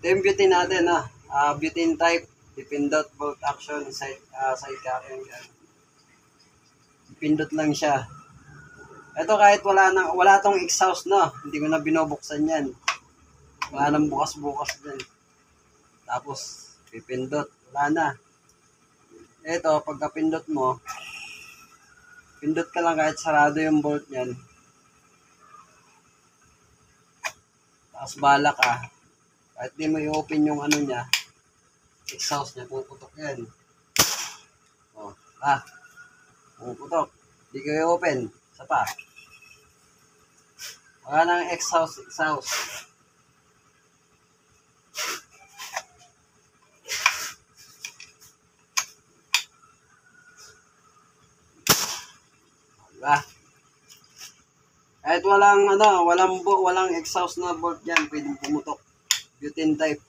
Ito yung butane natin, butane type, dipindot, bolt action, side carrying. Dipindot lang siya. Ito kahit wala tong exhaust na, hindi ko na binubuksan yan. Wala nang bukas-bukas din. Tapos, pipindot, wala na. Ito, pagka-pindot mo, pindot ka lang kahit sarado yung bolt niyan. Tapos bala ka. Kahit di mo i-open yung ano niya, exhaust niya, puputok yan. O, puputok. Di ko i-open. Isa pa. Wala nang exhaust. Diba? Kahit walang exhaust na bolt yan, pwedeng pumutok. Butane type.